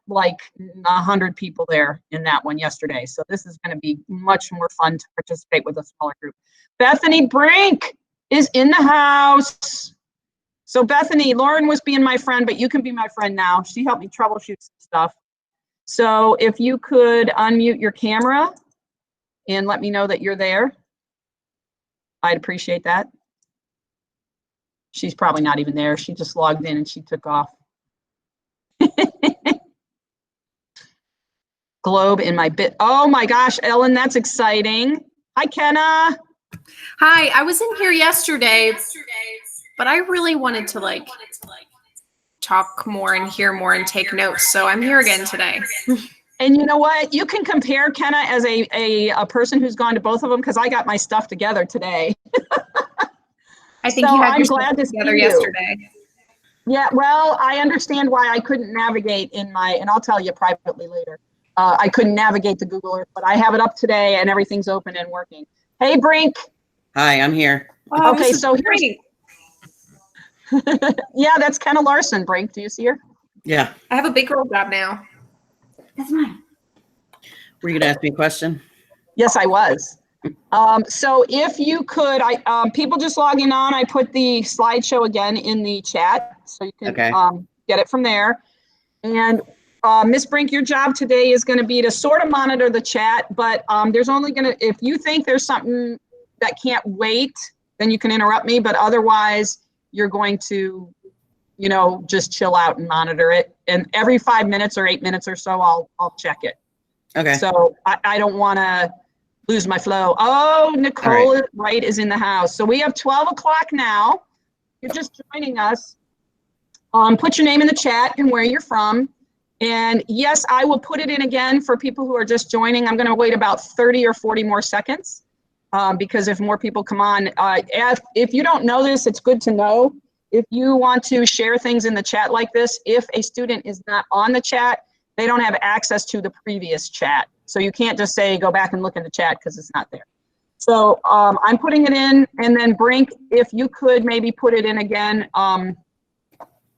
like 100 people there in that one yesterday. So this is going to be much more fun to participate with a smaller group. Bethany Brink is in the house. So Bethany, Lauren was being my friend, but you can be my friend now. She helped me troubleshoot some stuff. So if you could unmute your camera and let me know that you're there, I'd appreciate that. She's probably not even there. She just logged in and she took off. Globe in my bit. Oh my gosh, Ellen, that's exciting. Hi, Kenna. Hi, I was in here yesterday, but I really wanted to talk more and hear more and take notes. So I'm here again today. And you know what? You can compare Kenna as a person who's gone to both of them because I got my stuff together today. I think you had your stuff together yesterday. Yeah, well, I understand why I couldn't navigate in my, and I'll tell you privately later. I couldn't navigate the Google Earth, but I have it up today and everything's open and working. Hey, Brink. Hi, I'm here. Oh, okay, so here's, yeah, that's Kenna Larson, Brink. Do you see her? Yeah. I have a big girl job now. That's mine. Were you gonna ask me a question? Yes, I was. So if you could, people just logging on, I put the slideshow again in the chat, so you can get it from there. And Ms. Brink, your job today is going to be to sort of monitor the chat, but there's only going to, if you think there's something that can't wait, then you can interrupt me, but otherwise you're going to, you know, just chill out and monitor it. And every 5 minutes or 8 minutes or so, I'll check it. Okay. So I don't want to lose my flow. Oh, Nicole Wright is in the house. So we have 12 o'clock now. You're just joining us. Put your name in the chat and where you're from. And yes, I will put it in again for people who are just joining. I'm going to wait about 30 or 40 more seconds because if more people come on, if you don't know this, it's good to know. If you want to share things in the chat like this, if a student is not on the chat, they don't have access to the previous chat. So you can't just say, go back and look in the chat because it's not there. So I'm putting it in, and then Brink, if you could maybe put it in again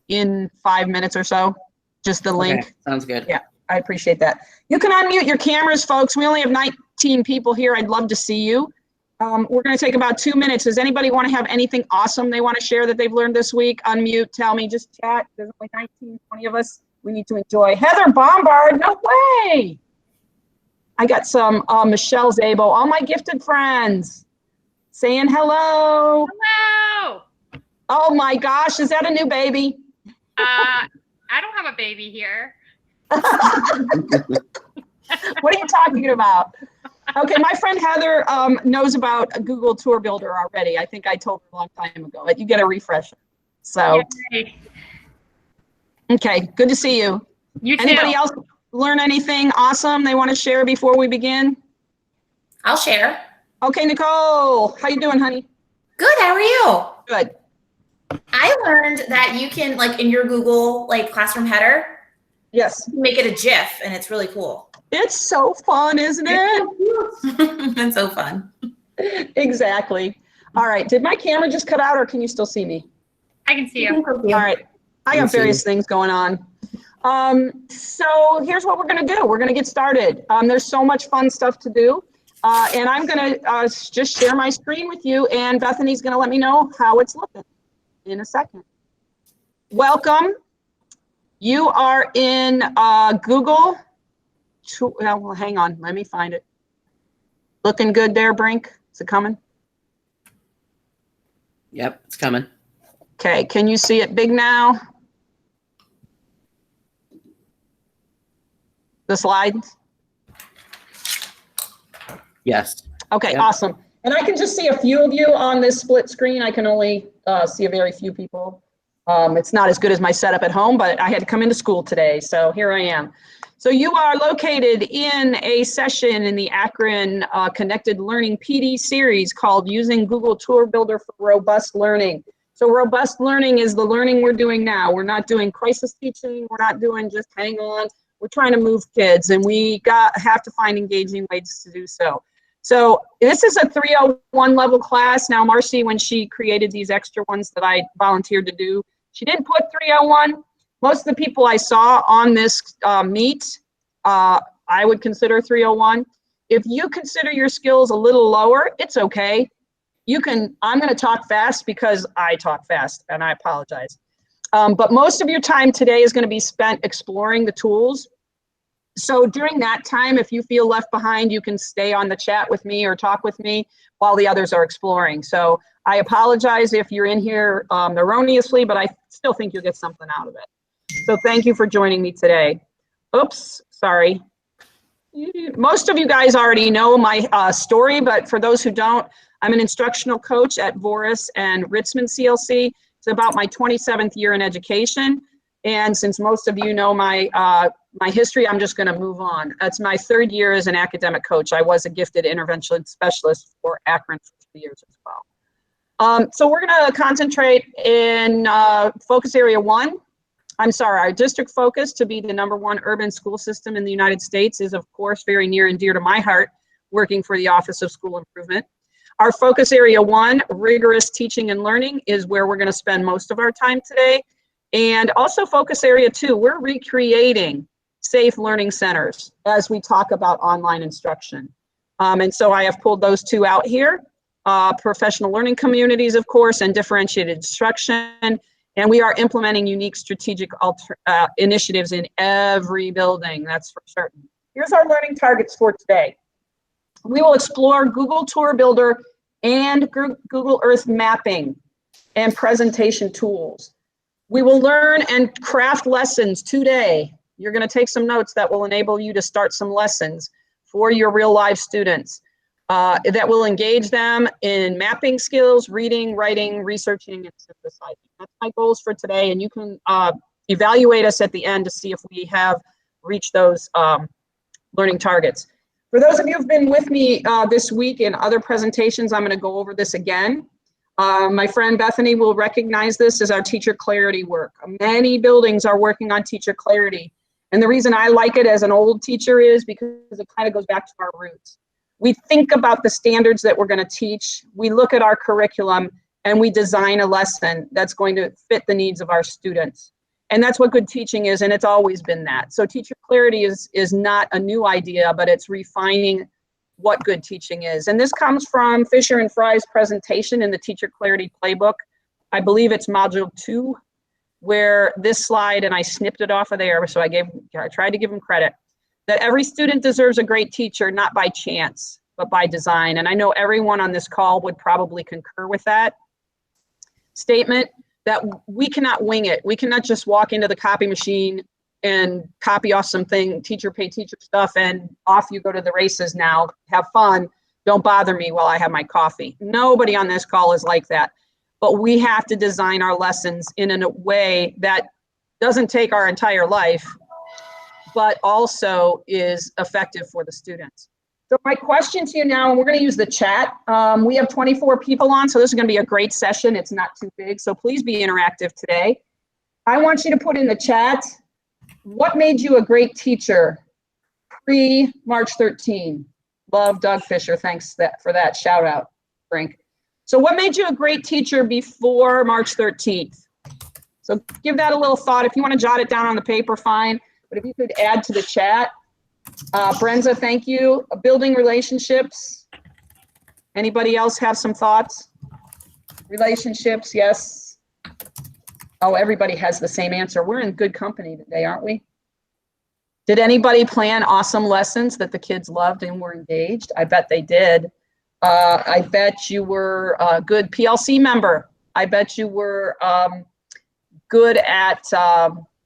in 5 minutes or so, just the link. Okay, sounds good. Yeah, I appreciate that. You can unmute your cameras, folks. We only have 19 people here. I'd love to see you. We're going to take about 2 minutes. Does anybody want to have anything awesome they want to share that they've learned this week? Unmute, tell me, just chat. There's only 19, 20 of us. We need to enjoy. Heather Bombard, no way. I got some Michelle Zabo, all my gifted friends saying hello. Hello. Oh my gosh, is that a new baby? I don't have a baby here. What are you talking about? Okay, my friend Heather knows about Google Tour Builder already. I think I told her a long time ago. You get a refresher. So, yay. Okay, good to see you. You too. Anybody else learn anything awesome they want to share before we begin? I'll share. Okay, Nicole, how you doing, honey? Good, how are you? Good. I learned that you can, like in your Google Classroom header, yes, make it a GIF, and it's really cool. It's so fun, isn't it? It's so fun. Exactly. All right, did my camera just cut out or can you still see me? I can see you. All right, I got various things going on. So here's what we're gonna do. We're gonna get started. There's so much fun stuff to do. And I'm gonna just share my screen with you, and Bethany's gonna let me know how it's looking in a second. Welcome. You are in Google. Well, hang on, let me find it. Looking good there, Brink? Is it coming? Yep, it's coming. Okay, can you see it big now? The slides? Yes. Okay, yep. Awesome. And I can just see a few of you on this split screen. I can only see a very few people. It's not as good as my setup at home, but I had to come into school today, so here I am. So you are located in a session in the Akron Connected Learning PD series called Using Google Tour Builder for Robust Learning. So robust learning is the learning we're doing now. We're not doing crisis teaching. We're not doing just hang on. We're trying to move kids, and we have to find engaging ways to do so. So this is a 301 level class. Now, Marcy, when she created these extra ones that I volunteered to do, she didn't put 301. Most of the people I saw on this meet, I would consider 301. If you consider your skills a little lower, it's okay. I'm going to talk fast because I talk fast, and I apologize. But most of your time today is going to be spent exploring the tools. So during that time, if you feel left behind, you can stay on the chat with me or talk with me while the others are exploring. So I apologize if you're in here erroneously, but I still think you'll get something out of it. So thank you for joining me today. Oops, sorry. Most of you guys already know my story, but for those who don't, I'm an instructional coach at Voris and Ritzman CLC. It's about my 27th year in education. And since most of you know my history, I'm just going to move on. That's my 3rd year as an academic coach. I was a gifted intervention specialist for Akron for 3 years as well. So we're going to concentrate in focus area 1. I'm sorry, our district focus to be the #1 urban school system in the United States is, of course, very near and dear to my heart, working for the Office of School Improvement. Our focus area 1, rigorous teaching and learning, is where we're going to spend most of our time today. And also focus area 2, we're recreating safe learning centers as we talk about online instruction. And so I have pulled those 2 out here, professional learning communities, of course, and differentiated instruction. And we are implementing unique strategic initiatives in every building, that's for certain. Here's our learning targets for today. We will explore Google Tour Builder and Google Earth mapping and presentation tools. We will learn and craft lessons today. You're going to take some notes that will enable you to start some lessons for your real life students that will engage them in mapping skills, reading, writing, researching, and synthesizing. That's my goals for today, and you can evaluate us at the end to see if we have reached those learning targets. For those of you who've been with me this week in other presentations, I'm going to go over this again. My friend Bethany will recognize this as our teacher clarity work. Many buildings are working on teacher clarity. And the reason I like it as an old teacher is because it kind of goes back to our roots. We think about the standards that we're going to teach. We look at our curriculum and we design a lesson that's going to fit the needs of our students. And that's what good teaching is, and it's always been that. So teacher clarity is not a new idea, but it's refining what good teaching is. And this comes from Fisher and Fry's presentation in the Teacher Clarity Playbook. I believe it's module 2, where this slide, and I snipped it off of there, so I tried to give them credit, that every student deserves a great teacher, not by chance, but by design. And I know everyone on this call would probably concur with that statement, that we cannot wing it. We cannot just walk into the copy machine and copy off something, teacher pay teacher stuff, and off you go to the races now. Have fun. Don't bother me while I have my coffee. Nobody on this call is like that. But we have to design our lessons in a way that doesn't take our entire life, but also is effective for the students. So my question to you now, and we're going to use the chat. We have 24 people on, so this is going to be a great session. It's not too big, so please be interactive today. I want you to put in the chat, what made you a great teacher pre-March 13? Love Doug Fisher, thanks for that shout out, Frank. So what made you a great teacher before March 13th? So give that a little thought. If you want to jot it down on the paper, fine. But if you could add to the chat. Brenza, thank you. Building relationships. Anybody else have some thoughts? Relationships, yes. Oh, everybody has the same answer. We're in good company today, aren't we? Did anybody plan awesome lessons that the kids loved and were engaged? I bet they did. I bet you were a good PLC member. I bet you were good at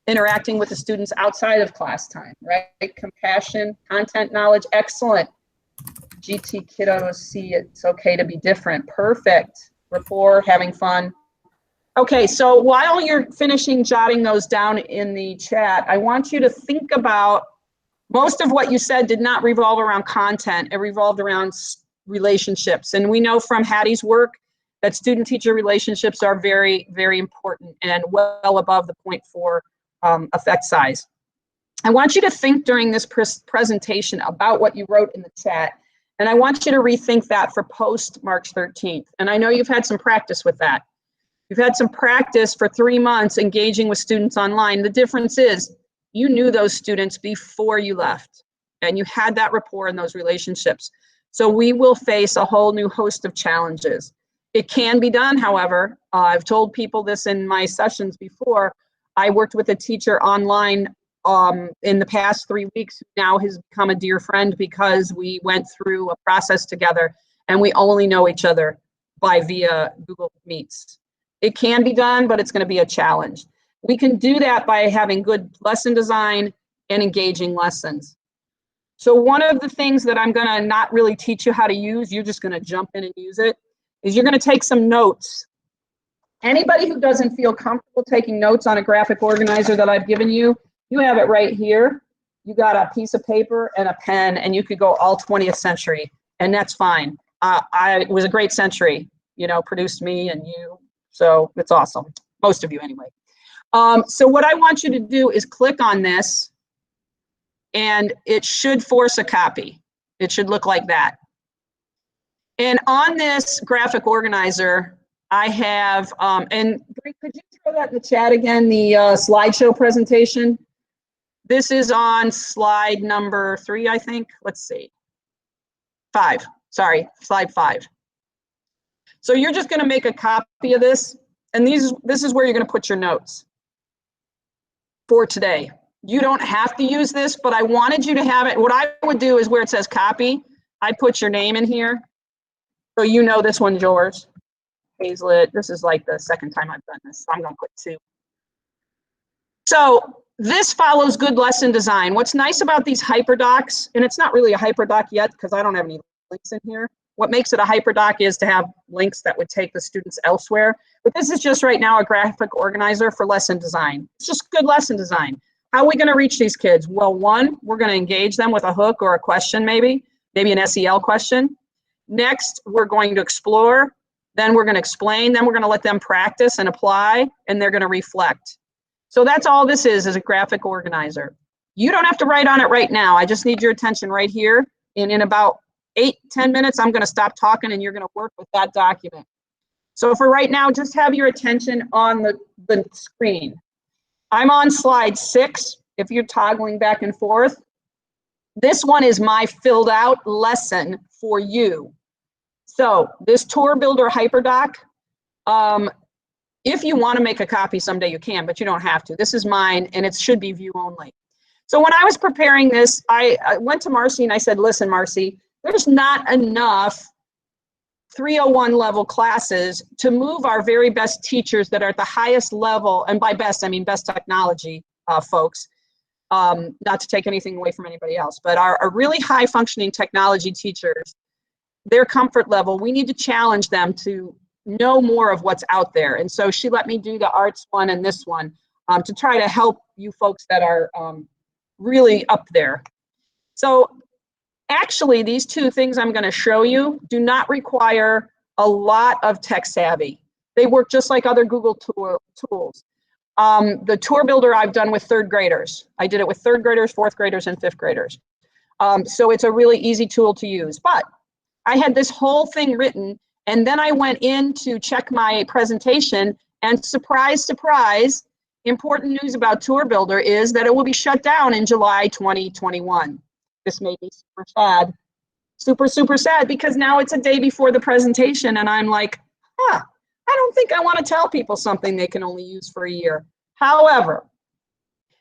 interacting with the students outside of class time, right? Compassion, content knowledge, excellent. GT kiddos see it's okay to be different. Perfect. Rapport, having fun. Okay, so while you're finishing jotting those down in the chat, I want you to think about, most of what you said did not revolve around content. It revolved around relationships. And we know from Hattie's work that student-teacher relationships are very, very important and well above the 0.4 effect size. I want you to think during this presentation about what you wrote in the chat, and I want you to rethink that for post March 13th. And I know you've had some practice with that. You've had some practice for 3 months engaging with students online. The difference is you knew those students before you left, and you had that rapport and those relationships. So we will face a whole new host of challenges. It can be done, however. I've told people this in my sessions before. I worked with a teacher online in the past 3 weeks who now has become a dear friend because we went through a process together and we only know each other via Google Meets. It can be done, but it's going to be a challenge. We can do that by having good lesson design and engaging lessons. So one of the things that I'm going to not really teach you how to use, you're just going to jump in and use it, is you're going to take some notes. Anybody who doesn't feel comfortable taking notes on a graphic organizer that I've given you, you have it right here. You got a piece of paper and a pen, and you could go all 20th century, and that's fine. It was a great century, you know, produced me and you, so it's awesome. Most of you anyway. So what I want you to do is click on this, and it should force a copy. It should look like that. And on this graphic organizer, I have, and Bree, could you throw that in the chat again, the slideshow presentation? This is on slide number 3, I think. Let's see. 5, sorry, slide 5. So you're just gonna make a copy of this, and this is where you're gonna put your notes for today. You don't have to use this, but I wanted you to have it. What I would do is where it says copy, I'd put your name in here. So you know this one's yours. Hazlet, this is like the second time I've done this, so I'm gonna put 2. So this follows good lesson design. What's nice about these hyperdocs, and it's not really a hyperdoc yet because I don't have any links in here. What makes it a hyperdoc is to have links that would take the students elsewhere. But this is just right now a graphic organizer for lesson design. It's just good lesson design. How are we gonna reach these kids? Well, one, we're gonna engage them with a hook or a question maybe an SEL question. Next, we're going to explore, then we're gonna explain, then we're gonna let them practice and apply, and they're gonna reflect. So that's all this is a graphic organizer. You don't have to write on it right now. I just need your attention right here. And in about 8-10 minutes, I'm gonna stop talking and you're gonna work with that document. So for right now, just have your attention on the screen. I'm on slide 6, if you're toggling back and forth. This one is my filled out lesson for you. So this Tour Builder Hyperdoc, if you want to make a copy someday you can, but you don't have to. This is mine and it should be view only. So when I was preparing this, I went to Marcy and I said, listen, Marcy, there's not enough 301 level classes to move our very best teachers that are at the highest level, and by best, I mean best technology folks, not to take anything away from anybody else, but our really high functioning technology teachers, their comfort level, we need to challenge them to know more of what's out there. And so she let me do the arts one and this one to try to help you folks that are really up there. So actually, these 2 things I'm going to show you do not require a lot of tech savvy. They work just like other Google tools. The Tour Builder I've done with 3rd graders. I did it with 3rd graders, 4th graders, and 5th graders. So it's a really easy tool to use. But I had this whole thing written, and then I went in to check my presentation, and surprise, surprise, important news about Tour Builder is that it will be shut down in July 2021. This made me super sad, super sad, because now it's a day before the presentation and I'm like, I don't think I want to tell people something they can only use for a year. However,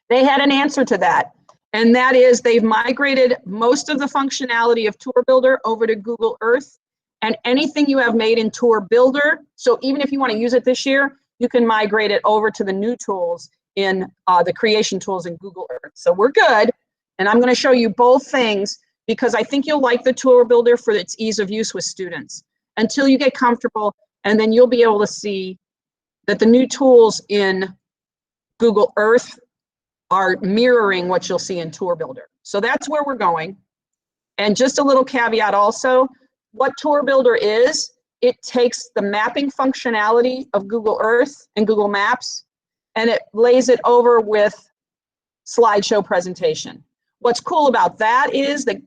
they had an answer to that, and that is they've migrated most of the functionality of Tour Builder over to Google Earth, and anything you have made in Tour Builder, so even if you want to use it this year, you can migrate it over to the new tools in the creation tools in Google Earth. So we're good. And I'm going to show you both things because I think you'll like the Tour Builder for its ease of use with students until you get comfortable, and then you'll be able to see that the new tools in Google Earth are mirroring what you'll see in Tour Builder. So that's where we're going. And just a little caveat also, what Tour Builder is, it takes the mapping functionality of Google Earth and Google Maps, and it lays it over with slideshow presentation. What's cool about that is that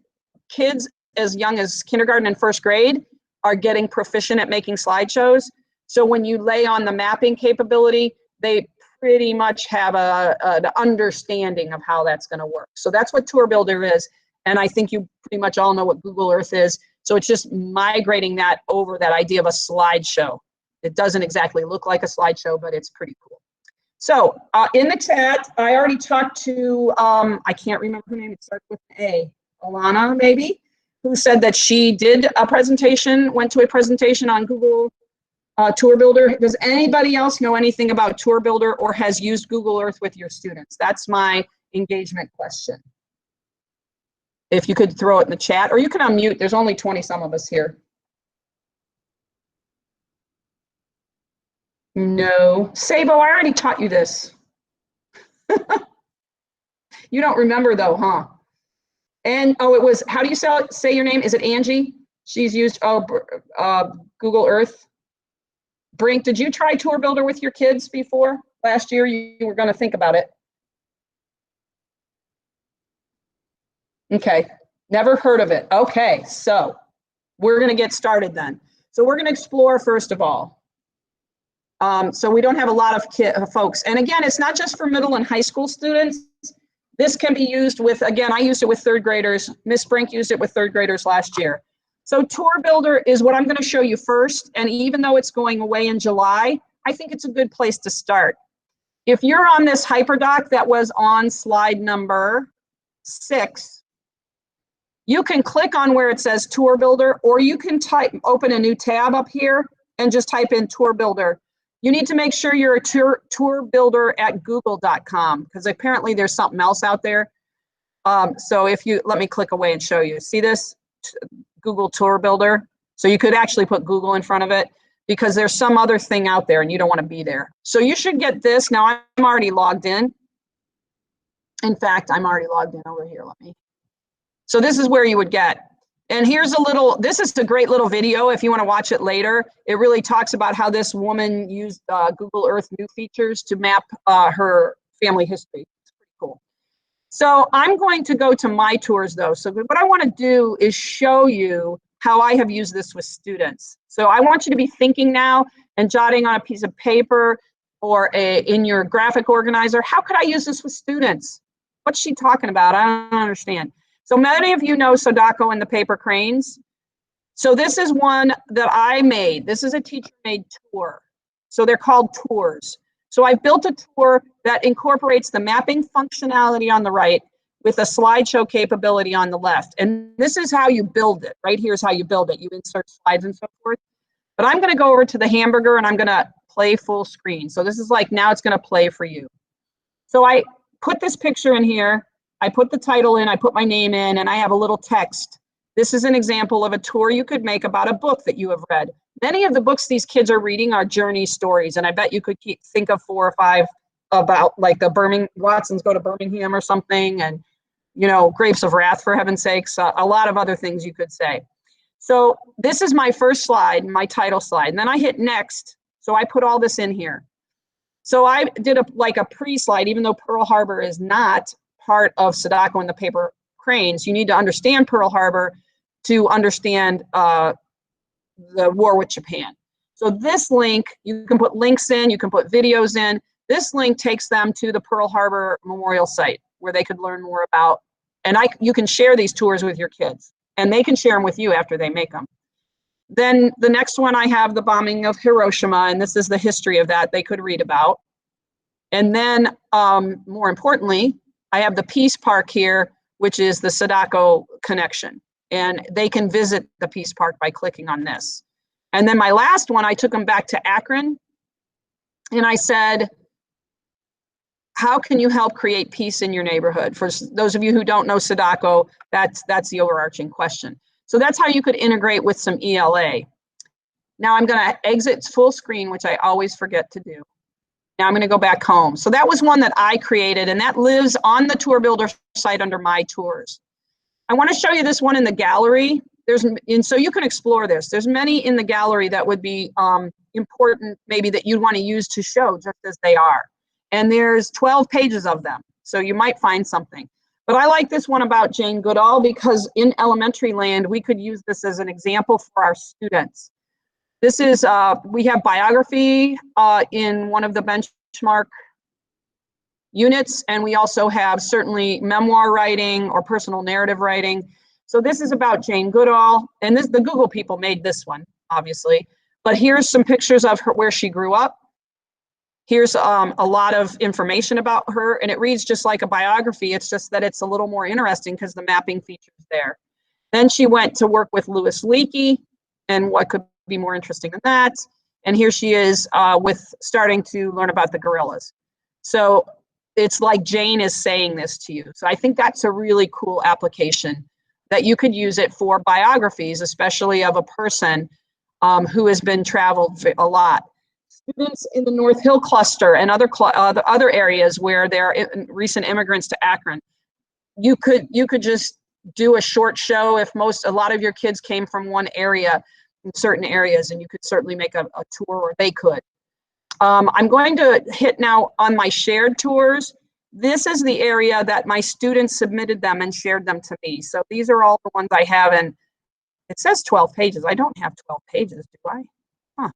kids as young as kindergarten and 1st grade are getting proficient at making slideshows. So when you lay on the mapping capability, they pretty much have an understanding of how that's going to work. So that's what Tour Builder is. And I think you pretty much all know what Google Earth is. So it's just migrating that over that idea of a slideshow. It doesn't exactly look like a slideshow, but it's pretty cool. So in the chat, I already talked to, I can't remember her name, it starts with an A, Alana maybe, who said that she did a presentation, went to a presentation on Google Tour Builder. Does anybody else know anything about Tour Builder or has used Google Earth with your students? That's my engagement question. If you could throw it in the chat, or you can unmute, there's only 20 some of us here. No. Sabo, I already taught you this. You don't remember though, huh? And, oh, it was, how do you say your name? Is it Angie? She's used Google Earth. Brink, did you try Tour Builder with your kids before? Last year, you were going to think about it. Okay, never heard of it. Okay, so we're going to get started then. So we're going to explore first of all. So we don't have a lot of folks. And again, it's not just for middle and high school students. This can be used with, again, I used it with third graders. Miss Brink used it with third graders last year. So Tour Builder is what I'm going to show you first. And even though it's going away in July, I think it's a good place to start. If you're on this HyperDoc that was on slide number 6, you can click on where it says Tour Builder, or you can open a new tab up here and just type in Tour Builder. You need to make sure you're a tour builder at google.com because apparently there's something else out there. So if you, let me click away and show you. See this? Google Tour Builder. So you could actually put Google in front of it because there's some other thing out there and you don't want to be there. So you should get this. Now I'm already logged in. In fact, I'm already logged in over here. Let me. So this is where you would get. And here's a little, this is a great little video if you want to watch it later. It really talks about how this woman used Google Earth new features to map her family history. It's pretty cool. So I'm going to go to my tours though. So what I want to do is show you how I have used this with students. So I want you to be thinking now and jotting on a piece of paper or in your graphic organizer, how could I use this with students? What's she talking about? I don't understand. So many of you know Sadako and the paper cranes. So this is one that I made. This is a teacher-made tour. So they're called tours. So I built a tour that incorporates the mapping functionality on the right with a slideshow capability on the left. And this is how you build it. Right here's how you build it. You insert slides and so forth. But I'm going to go over to the hamburger and I'm going to play full screen. So this is like, now it's going to play for you. So I put this picture in here. I put the title in, I put my name in, and I have a little text. This is an example of a tour you could make about a book that you have read. Many of the books these kids are reading are journey stories, and I bet you could think of 4 or 5 about like the Watsons Go to Birmingham or something, and you know, Grapes of Wrath, for heaven's sakes, a lot of other things you could say. So this is my first slide, my title slide, and then I hit next. So I put all this in here. So I did like a pre-slide, even though Pearl Harbor is not part of Sadako and the paper cranes. You need to understand Pearl Harbor to understand the war with Japan. So this link, you can put links in, you can put videos in. This link takes them to the Pearl Harbor Memorial site where they could learn more about, and you can share these tours with your kids and they can share them with you after they make them. Then the next one, I have the bombing of Hiroshima, and this is the history of that they could read about. And then more importantly, I have the Peace Park here, which is the Sadako connection. And they can visit the Peace Park by clicking on this. And then my last one, I took them back to Akron. And I said, how can you help create peace in your neighborhood? For those of you who don't know Sadako, that's the overarching question. So that's how you could integrate with some ELA. Now I'm going to exit full screen, which I always forget to do. Now I'm going to go back home. So that was one that I created, and that lives on the Tour Builder site under My Tours. I want to show you this one in the gallery. And so you can explore this. There's many in the gallery that would be important, maybe that you'd want to use to show just as they are. And there's 12 pages of them, so you might find something. But I like this one about Jane Goodall because in elementary land, we could use this as an example for our students. This is, we have biography in one of the benchmark units, and we also have certainly memoir writing or personal narrative writing. So this is about Jane Goodall, and the Google people made this one, obviously. But here's some pictures of her where she grew up. Here's a lot of information about her, and it reads just like a biography. It's just that it's a little more interesting because the mapping feature is there. Then she went to work with Louis Leakey, and what could be more interesting than that? And here she is starting to learn about the gorillas. So it's like Jane is saying this to you. So I think that's a really cool application that you could use it for biographies, especially of a person who has been traveled a lot. Students in the North Hill cluster and other areas where there are recent immigrants to Akron, you could just do a short show if a lot of your kids came from one area in certain areas, and you could certainly make a tour, or they could. I'm going to hit now on my shared tours. This is the area that my students submitted them and shared them to me. So these are all the ones I have, and it says 12 pages. I don't have 12 pages, do I? Huh.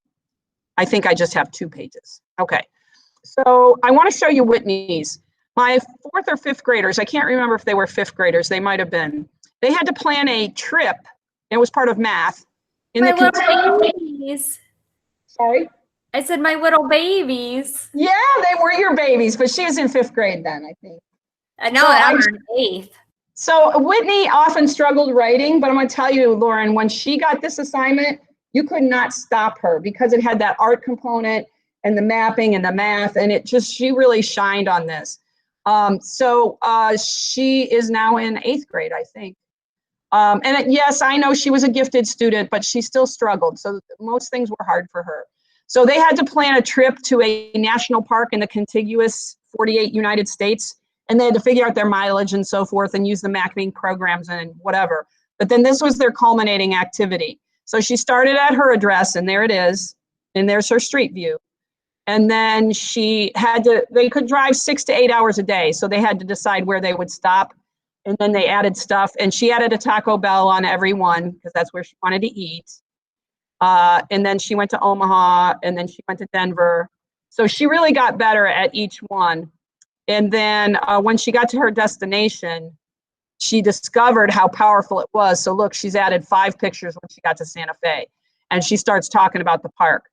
I think I just have 2 pages. Okay, so I want to show you Whitney's. My 4th or 5th graders, I can't remember if they were 5th graders, they might have been. They had to plan a trip, it was part of math. My little babies. Sorry? I said my little babies. Yeah, they were your babies, but she was in 5th grade then, I think. I know So that I'm in 8th. So Whitney often struggled writing, but I'm going to tell you, Lauren, when she got this assignment, you could not stop her because it had that art component and the mapping and the math, and she really shined on this. She is now in 8th grade, I think. Yes, I know she was a gifted student, but she still struggled. So most things were hard for her. So they had to plan a trip to a national park in the contiguous 48 United States, and they had to figure out their mileage and so forth and use the mapping programs and whatever. But then this was their culminating activity. So she started at her address, and there it is, and there's her street view. And then they could drive 6 to 8 hours a day. So they had to decide where they would stop. And then they added stuff, and she added a Taco Bell on every one because that's where she wanted to eat. And then she went to Omaha, and then she went to Denver. So she really got better at each one. And then when she got to her destination, she discovered how powerful it was. So look, she's added 5 pictures when she got to Santa Fe, and she starts talking about the park.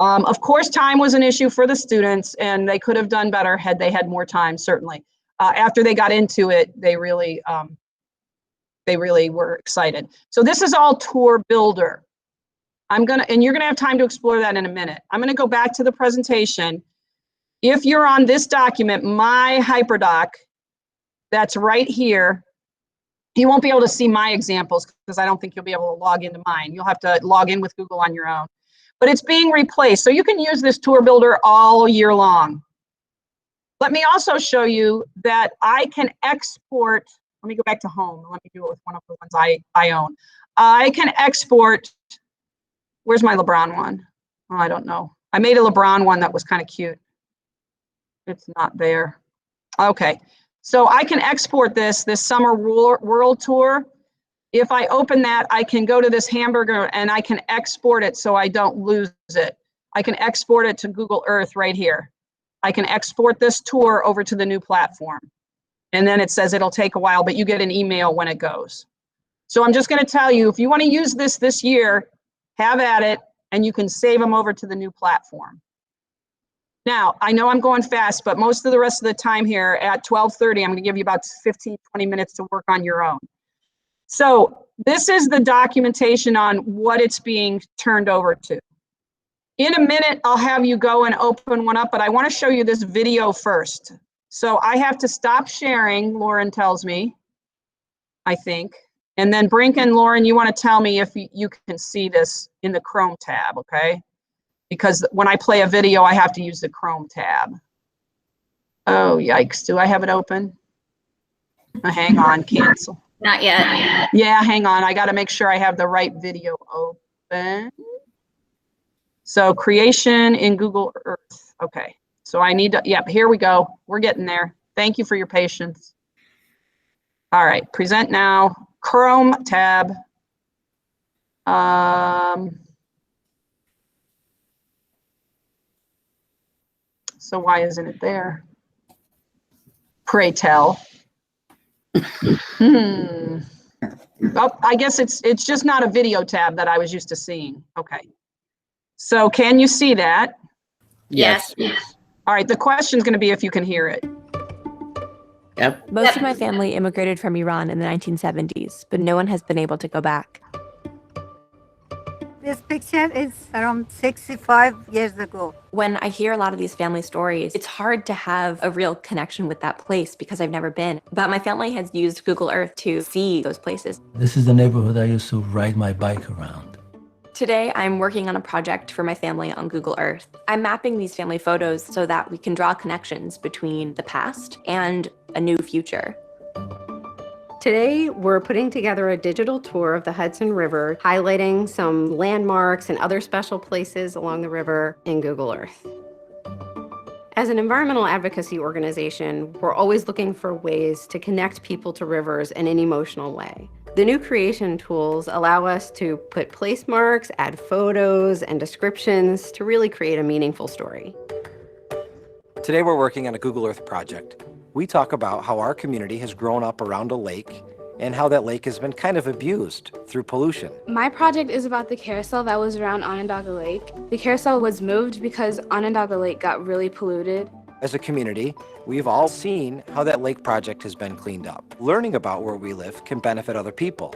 Of course, time was an issue for the students, and they could have done better had they had more time, certainly. After they got into it, they really were excited. So this is all Tour Builder. And you're gonna have time to explore that in a minute. I'm gonna go back to the presentation. If you're on this document, my HyperDoc, that's right here, you won't be able to see my examples because I don't think you'll be able to log into mine. You'll have to log in with Google on your own. But it's being replaced, so you can use this Tour Builder all year long. Let me also show you that I can export, let me go back to home. Let me do it with one of the ones I own. I can export, where's my LeBron one? Oh, I don't know. I made a LeBron one that was kind of cute. It's not there. Okay, so I can export this summer world tour. If I open that, I can go to this hamburger and I can export it so I don't lose it. I can export it to Google Earth right here. I can export this tour over to the new platform. And then it says it'll take a while, but you get an email when it goes. So I'm just going to tell you, if you want to use this year, have at it, and you can save them over to the new platform. Now, I know I'm going fast, but most of the rest of the time here at 12:30, I'm going to give you about 15, 20 minutes to work on your own. So this is the documentation on what it's being turned over to. In a minute, I'll have you go and open one up, but I want to show you this video first. So I have to stop sharing, Lauren tells me, I think. And then Brink and Lauren, you want to tell me if you can see this in the Chrome tab, okay? Because when I play a video, I have to use the Chrome tab. Oh, yikes. Do I have it open? Hang on, cancel. Not yet. Yeah, hang on. I got to make sure I have the right video open. So creation in Google Earth. Okay. So I need to, yep, here we go. We're getting there. Thank you for your patience. All right, present now. Chrome tab. So why isn't it there? Pray tell. Oh, I guess it's just not a video tab that I was used to seeing. Okay. So can you see that? Yes. All right, the question's going to be if you can hear it. Yep. Most of my family immigrated from Iran in the 1970s, but no one has been able to go back. This picture is around 65 years ago. When I hear a lot of these family stories, it's hard to have a real connection with that place because I've never been. But my family has used Google Earth to see those places. This is the neighborhood I used to ride my bike around. Today, I'm working on a project for my family on Google Earth. I'm mapping these family photos so that we can draw connections between the past and a new future. Today, we're putting together a digital tour of the Hudson River, highlighting some landmarks and other special places along the river in Google Earth. As an environmental advocacy organization, we're always looking for ways to connect people to rivers in an emotional way. The new creation tools allow us to put place marks, add photos and descriptions to really create a meaningful story. Today we're working on a Google Earth project. We talk about how our community has grown up around a lake and how that lake has been kind of abused through pollution. My project is about the carousel that was around Onondaga Lake. The carousel was moved because Onondaga Lake got really polluted. As a community, we've all seen how that lake project has been cleaned up. Learning about where we live can benefit other people.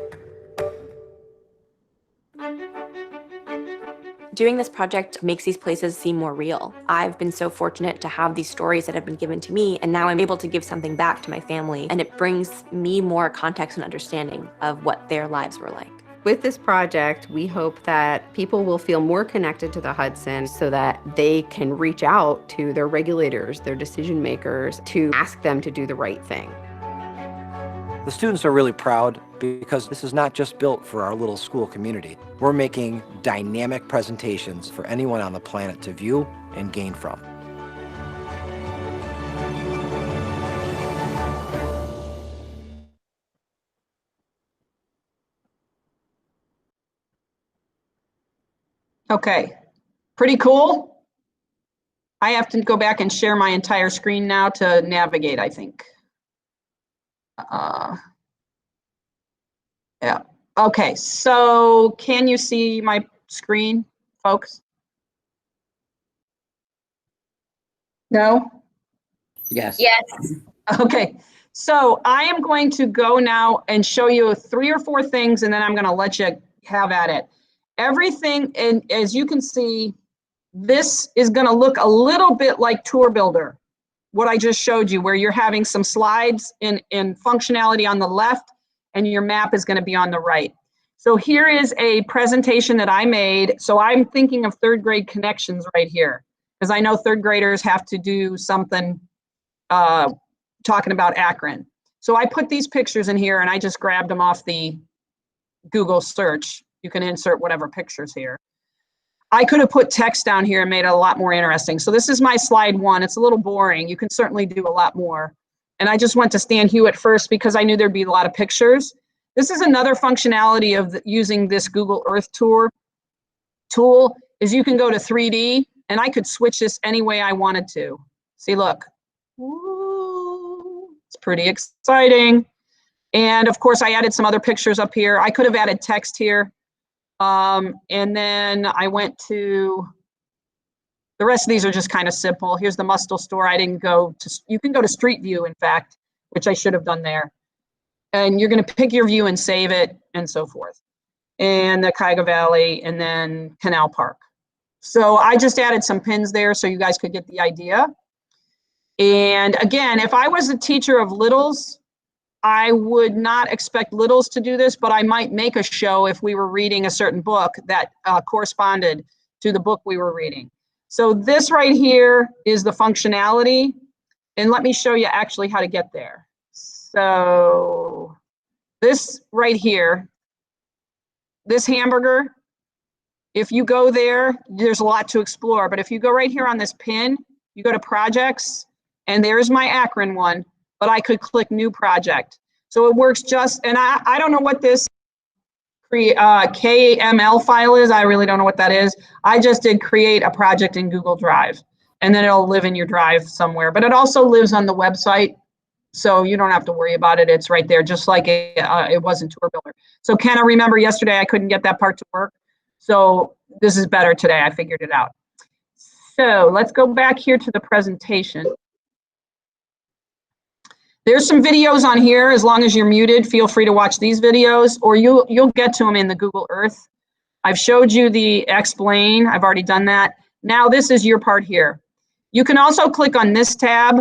Doing this project makes these places seem more real. I've been so fortunate to have these stories that have been given to me, and now I'm able to give something back to my family, and it brings me more context and understanding of what their lives were like. With this project, we hope that people will feel more connected to the Hudson so that they can reach out to their regulators, their decision makers, to ask them to do the right thing. The students are really proud because this is not just built for our little school community. We're making dynamic presentations for anyone on the planet to view and gain from. Okay, pretty cool. I have to go back and share my entire screen now to navigate, I think. Yeah, okay, so can you see my screen, folks? No? Yes. Yes. Okay, so I am going to go now and show you 3 or 4 things, and then I'm gonna let you have at it. Everything, and as you can see, this is gonna look a little bit like Tour Builder, what I just showed you, where you're having some slides in functionality on the left, and your map is gonna be on the right. So here is a presentation that I made. So I'm thinking of 3rd grade connections right here, because I know 3rd graders have to do something talking about Akron. So I put these pictures in here and I just grabbed them off the Google search. You can insert whatever pictures here. I could have put text down here and made it a lot more interesting. So this is my slide 1. It's a little boring. You can certainly do a lot more. And I just went to Stan Hewitt first because I knew there'd be a lot of pictures. This is another functionality of using this Google Earth tool is you can go to 3D and I could switch this any way I wanted to. See, look. Ooh, it's pretty exciting. And of course, I added some other pictures up here. I could have added text here. And then I went to, the rest of these are just kind of simple. Here's the Mustel store. I didn't go to, you can go to Street View, in fact, which I should have done there. And you're going to pick your view and save it and so forth. And the Cuyahoga Valley and then Canal Park. So I just added some pins there so you guys could get the idea. And again, if I was a teacher of littles, I would not expect littles to do this, but I might make a show if we were reading a certain book that corresponded to the book we were reading. So this right here is the functionality. And let me show you actually how to get there. So this right here, this hamburger, if you go there, there's a lot to explore. But if you go right here on this pin, you go to projects, and there's my Akron one, but I could click new project. So it works just, and I don't know what this KML file is. I really don't know what that is. I just did create a project in Google Drive. and then it'll live in your drive somewhere. But it also lives on the website, so you don't have to worry about it. It's right there, just like it was in Tour Builder. So Kenna, remember yesterday I couldn't get that part to work. So this is better today. I figured it out. So let's go back here to the presentation. There's some videos on here. As long as you're muted, feel free to watch these videos, or you'll get to them in the Google Earth. I've showed you the explain. I've already done that. Now this is your part here. You can also click on this tab.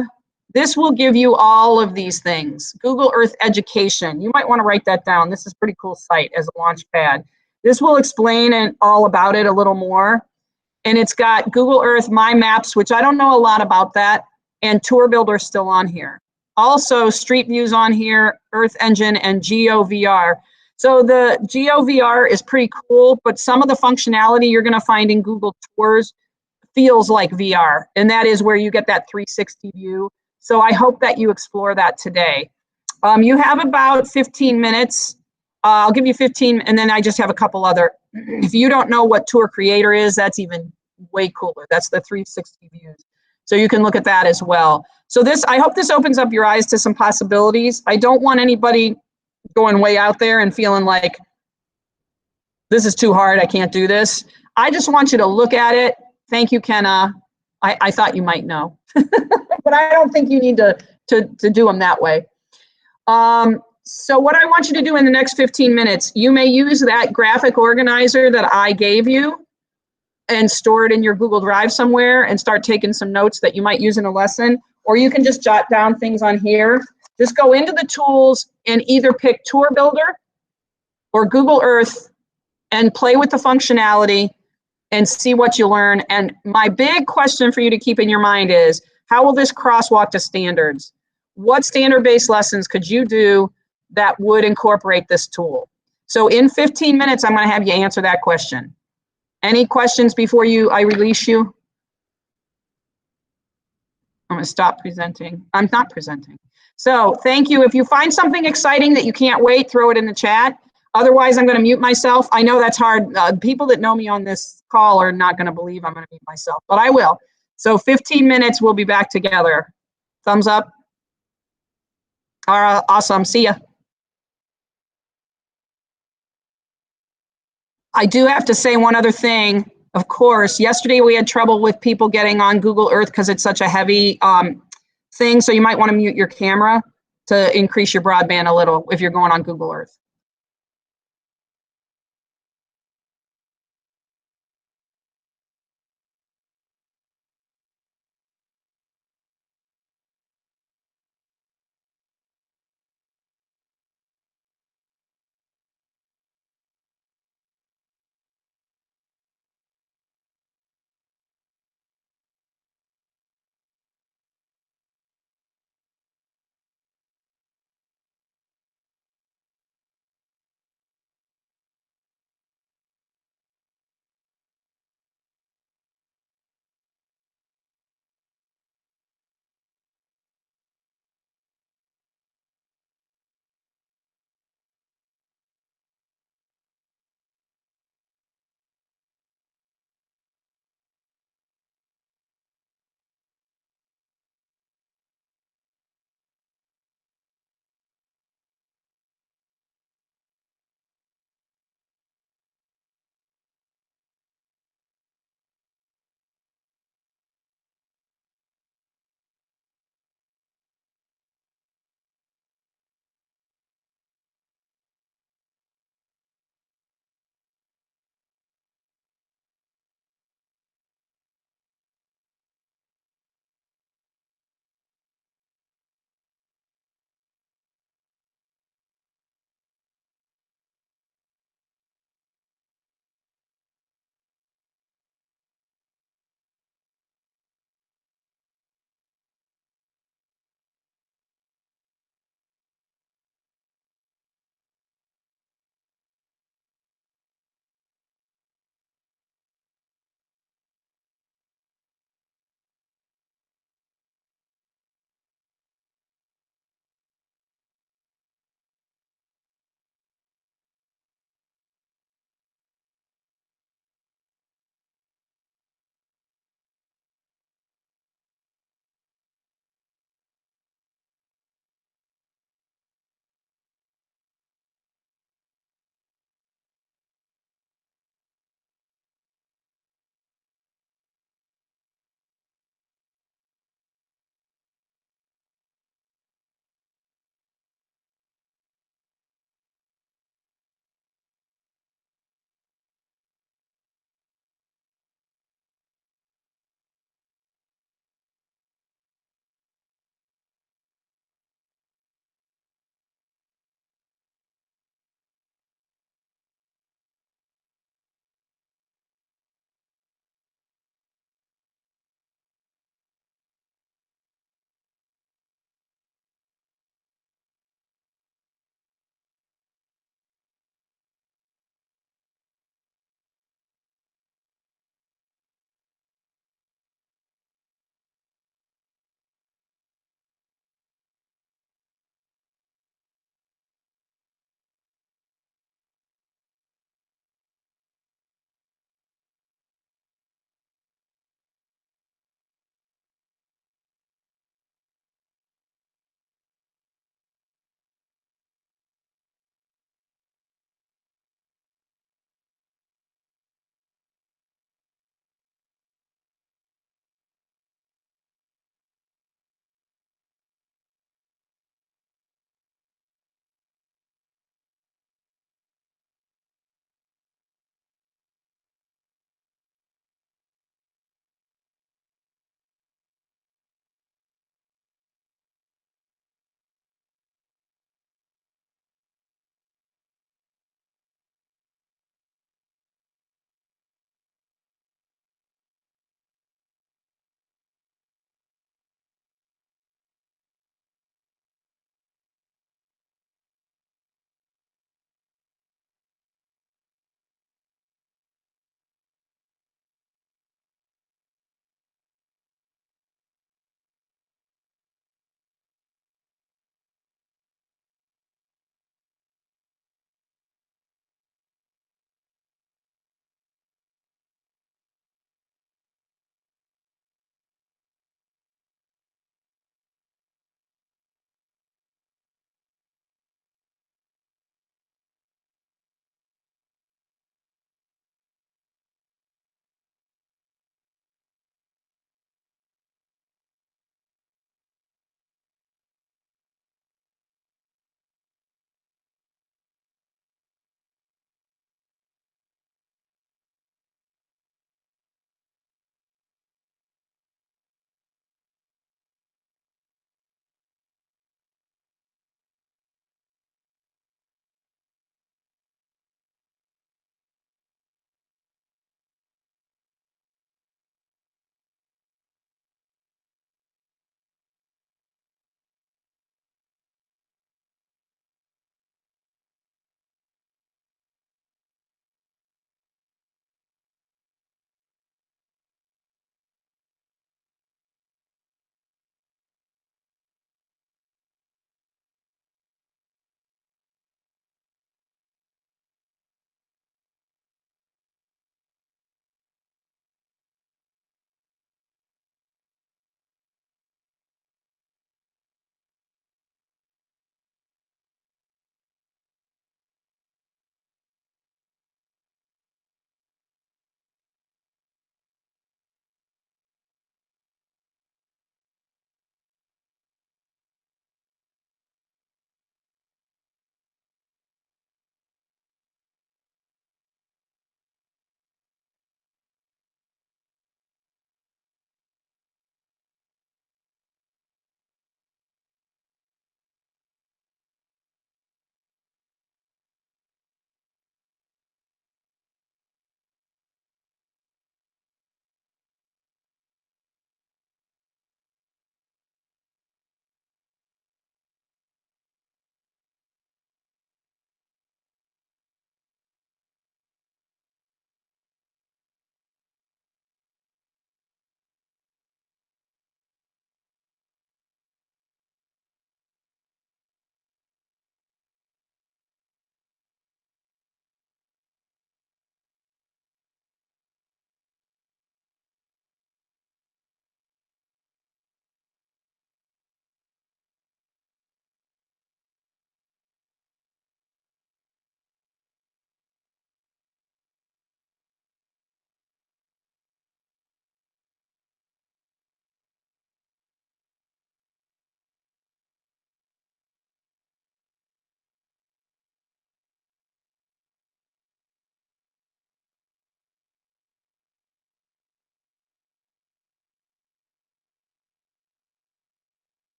This will give you all of these things. Google Earth Education. You might want to write that down. This is a pretty cool site as a launch pad. This will explain all about it a little more. And it's got Google Earth My Maps, which I don't know a lot about that, and Tour Builder still on here. Also, Street Views on here, Earth Engine, and GeoVR. So the GeoVR is pretty cool, but some of the functionality you're going to find in Google Tours feels like VR, and that is where you get that 360 view. So I hope that you explore that today. You have about 15 minutes. I'll give you 15, and then I just have a couple other. If you don't know what Tour Creator is, that's even way cooler. That's the 360 views. So you can look at that as well. So I hope this opens up your eyes to some possibilities. I don't want anybody going way out there and feeling like this is too hard, I can't do this. I just want you to look at it. Thank you, Kenna. I thought you might know, but I don't think you need to do them that way. So what I want you to do in the next 15 minutes, you may use that graphic organizer that I gave you and store it in your Google Drive somewhere and start taking some notes that you might use in a lesson, or you can just jot down things on here. Just go into the tools and either pick Tour Builder or Google Earth and play with the functionality and see what you learn. And my big question for you to keep in your mind is, how will this crosswalk to standards? What standard-based lessons could you do that would incorporate this tool? So in 15 minutes, I'm going to have you answer that question. Any questions before I release you? I'm going to stop presenting. I'm not presenting. So thank you. If you find something exciting that you can't wait, throw it in the chat. Otherwise, I'm going to mute myself. I know that's hard. People that know me on this call are not going to believe I'm going to mute myself, but I will. So 15 minutes, we'll be back together. Thumbs up. All right, awesome. See ya. I do have to say one other thing. Of course, yesterday we had trouble with people getting on Google Earth because it's such a heavy thing. So you might want to mute your camera to increase your broadband a little if you're going on Google Earth.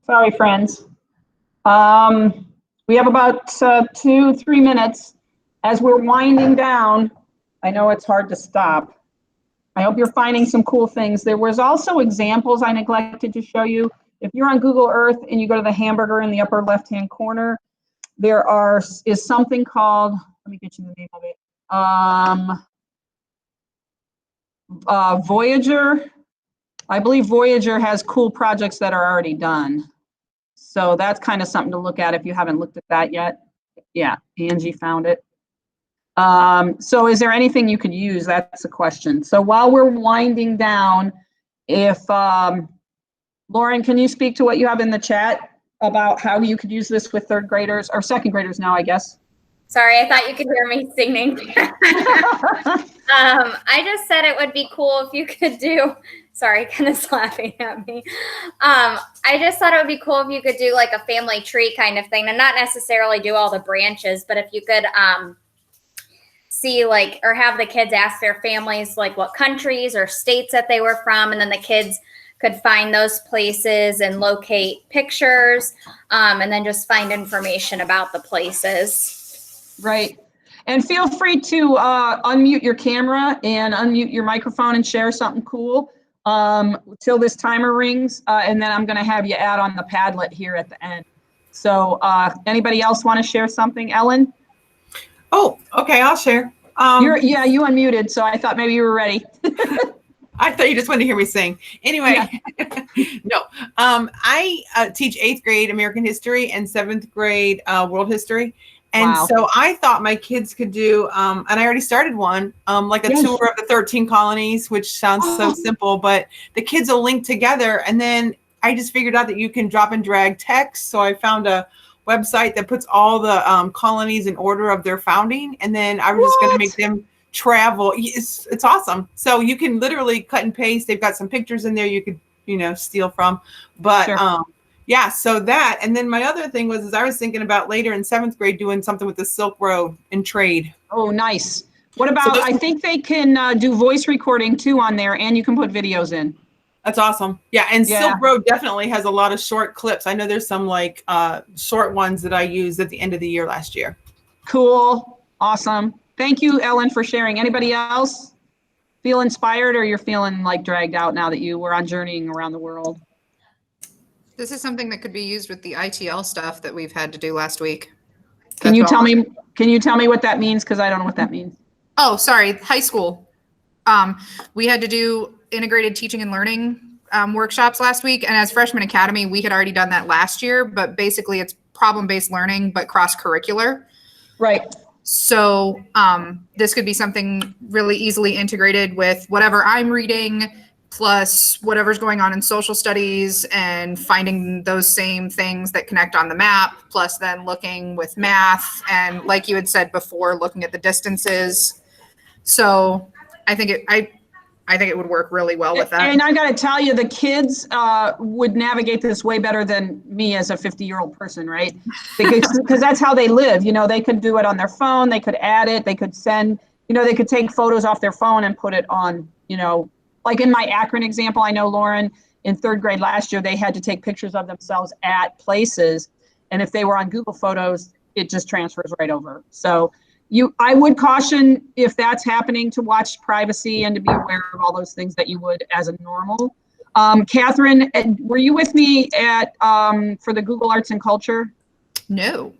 Sorry, friends. We have about 2-3 minutes. As we're winding down, I know it's hard to stop. I hope you're finding some cool things. There was also examples I neglected to show you. If you're on Google Earth and you go to the hamburger in the upper left-hand corner, there is something called, let me get you the name of it, Voyager. I believe Voyager has cool projects that are already done. So that's kind of something to look at if you haven't looked at that yet. Yeah, Angie found it. So is there anything you could use? That's the question. So while we're winding down, if Lauren, can you speak to what you have in the chat about how you could use this with third graders or second graders now, I guess? Sorry, I thought you could hear me singing. I just said it would be cool if you could do, sorry, Kenneth's laughing at me. I just thought it would be cool if you could do like a family tree kind of thing and not necessarily do all the branches, but if you could see like, or have the kids ask their families like what countries or states that they were from, and then the kids could find those places and locate pictures, and then just find information about the places. Right. And feel free to unmute your camera and unmute your microphone and share something cool till this timer rings. And then I'm going to have you add on the Padlet here at the end. So anybody else want to share something? Ellen? Oh, okay, I'll share. Yeah, you unmuted, so I thought maybe you were ready. I thought you just wanted to hear me sing. Anyway, yeah. No, I teach 8th grade American history and 7th grade world history. And Wow. So I thought my kids could do, and I already started one, like a Yes. tour of the 13 colonies, which sounds so simple, but the kids will link together. And then I just figured out that you can drop and drag text. So I found a website that puts all the colonies in order of their founding. And then I was just going to make them travel. It's awesome. So you can literally cut and paste. They've got some pictures in there you could, steal from. But Sure. yeah, so that. And then my other thing was I was thinking about later in 7th grade doing something with the Silk Road and trade. Oh, nice. What about, I think they can do voice recording too on there, and you can put videos in. That's awesome. Yeah, and Yeah. Silk Road definitely has a lot of short clips. I know there's some like short ones that I used at the end of the year last year. Cool. Awesome. Thank you, Ellen, for sharing. Anybody else feel inspired, or you're feeling like dragged out now that you were on journeying around the world? This is something that could be used with the ITL stuff that we've had to do last week. Can you tell me what that means? Because I don't know what that means. Oh, sorry, high school. We had to do integrated teaching and learning workshops last week. And as Freshman Academy, we had already done that last year, but basically it's problem-based learning, but cross-curricular. Right. So this could be something really easily integrated with whatever I'm reading, plus whatever's going on in social studies, and finding those same things that connect on the map, plus then looking with math, and like you had said before, looking at the distances. So I think it would work really well with that. And I got to tell you, the kids would navigate this way better than me as a 50-year-old person, right? Because that's how they live. They could do it on their phone. They could add it. They could send, they could take photos off their phone and put it on, like in my Akron example, I know Lauren in 3rd grade last year, they had to take pictures of themselves at places. And if they were on Google Photos, it just transfers right over. So I would caution, if that's happening, to watch privacy and to be aware of all those things that you would as a normal. Catherine, were you with me for the Google Arts and Culture? No.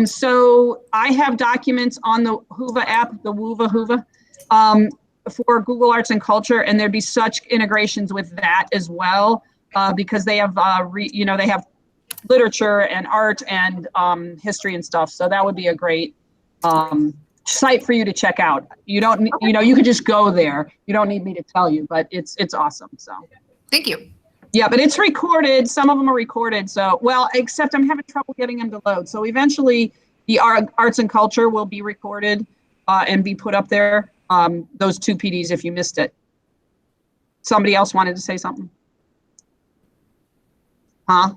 So I have documents on the Whova app, the Whova, for Google Arts and Culture, and there'd be such integrations with that as well, because they have, they have literature and art and history and stuff. So that would be a great site for you to check out. You don't, you could just go there. You don't need me to tell you, but it's awesome. So thank you. Yeah, but it's recorded. Some of them are recorded. So, well, except I'm having trouble getting them to load. So eventually the Arts and Culture will be recorded and be put up there. Those 2 PDs if you missed it. Somebody else wanted to say something? Huh?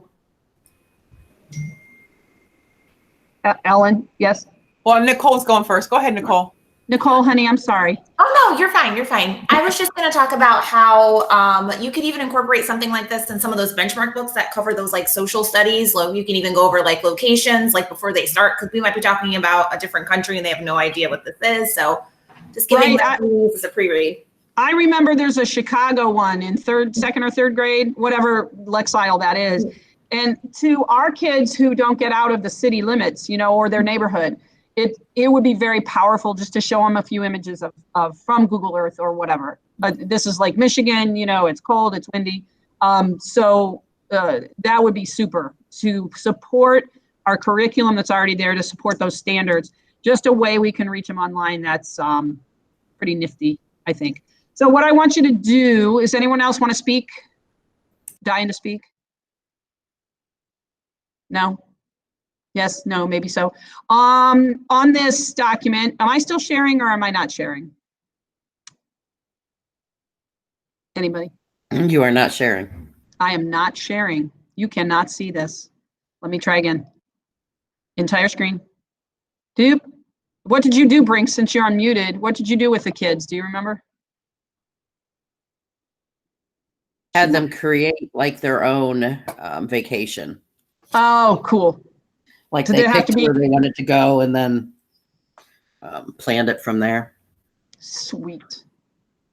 Ellen, yes? Well, Nicole's going first. Go ahead, Nicole. Nicole, honey, I'm sorry. Oh, No, you're fine. You're fine. I was just going to talk about how you could even incorporate something like this in some of those benchmark books that cover those like social studies. You can even go over like locations like before they start, because we might be talking about a different country and they have no idea what this is. So just giving them as a pre-read. I remember there's a Chicago one in second or third grade, whatever Lexile that is. And to our kids who don't get out of the city limits, or their neighborhood, it would be very powerful just to show them a few images of from Google Earth or whatever. This is Lake Michigan, it's cold, it's windy. So that would be super to support our curriculum that's already there, to support those standards. Just a way we can reach them online. That's pretty nifty, I think. So what I want you to do is, anyone else want to speak? Dying to speak? No? Yes, no, maybe so. On this document, am I still sharing or am I not sharing? Anybody? You are not sharing. I am not sharing. You cannot see this. Let me try again. Entire screen. Dupe. What did you do, Brink, since you're unmuted? What did you do with the kids? Do you remember? Had them create like their own vacation. Oh, cool. Like Did they it have picked to be- where they wanted to go and then planned it from there. Sweet.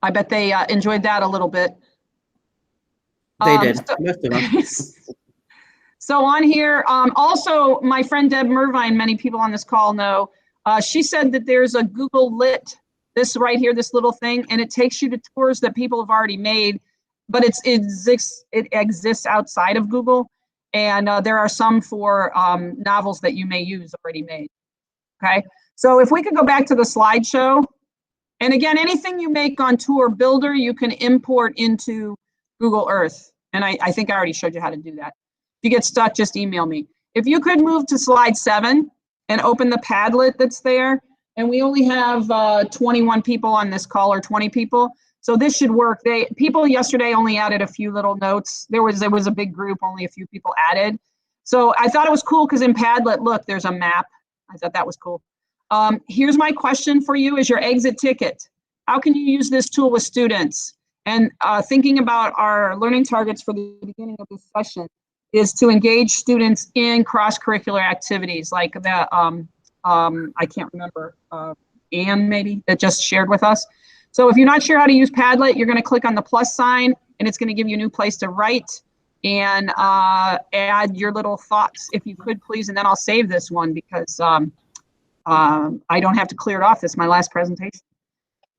I bet they enjoyed that a little bit. They did. So, Most of them. so on here, also my friend Deb Mervine, many people on this call know, she said that there's a Google Lit, this right here, this little thing, and it takes you to tours that people have already made, but it exists outside of Google. And there are some for novels that you may use already made. Okay, so if we could go back to the slideshow, and again, anything you make on Tour Builder, you can import into Google Earth. And I think I already showed you how to do that. If you get stuck, just email me. If you could move to slide 7 and open the Padlet that's there, and we only have 21 people on this call, or 20 people. So this should work. People yesterday only added a few little notes. There was a big group, only a few people added. So I thought it was cool because in Padlet, look, there's a map. I thought that was cool. Here's my question for you: is your exit ticket. How can you use this tool with students? And thinking about our learning targets for the beginning of this session is to engage students in cross-curricular activities like the, I can't remember, Anne maybe, that just shared with us. So if you're not sure how to use Padlet, you're going to click on the plus sign, and it's going to give you a new place to write and add your little thoughts, if you could, please. And then I'll save this one because I don't have to clear it off. This is my last presentation.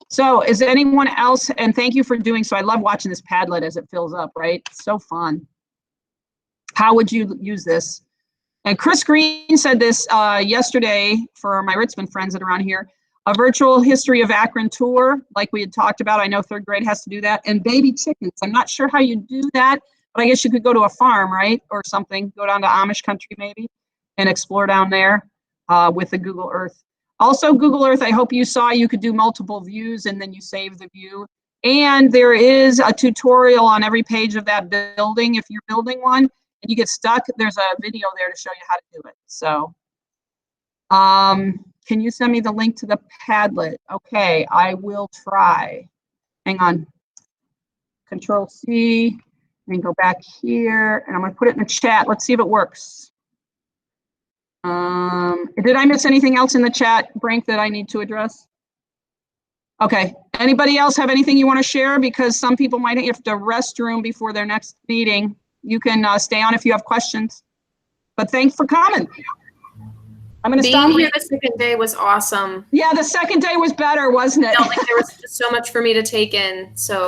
So is anyone else, and thank you for doing so. I love watching this Padlet as it fills up, right? It's so fun. How would you use this? And Chris Green said this yesterday for my Ritzman friends that are on here. A virtual history of Akron tour, like we had talked about. I know third grade has to do that. And baby chickens. I'm not sure how you do that, but I guess you could go to a farm, right? Or something, go down to Amish country maybe and explore down there with the Google Earth. Also, Google Earth, I hope you saw you could do multiple views and then you save the view. And there is a tutorial on every page of that building. If you're building one and you get stuck, there's a video there to show you how to do it. So, can you send me the link to the Padlet? Okay, I will try. Hang on. Control C, and go back here, and I'm gonna put it in the chat. Let's see if it works. Did I miss anything else in the chat, Brink, that I need to address? Okay, anybody else have anything you wanna share? Because some people might have to restroom before their next meeting. You can stay on if you have questions. But thanks for coming. I'm going to stop. Being here the second day was awesome. Yeah, the second day was better, wasn't it? Felt like there was just so much for me to take in. So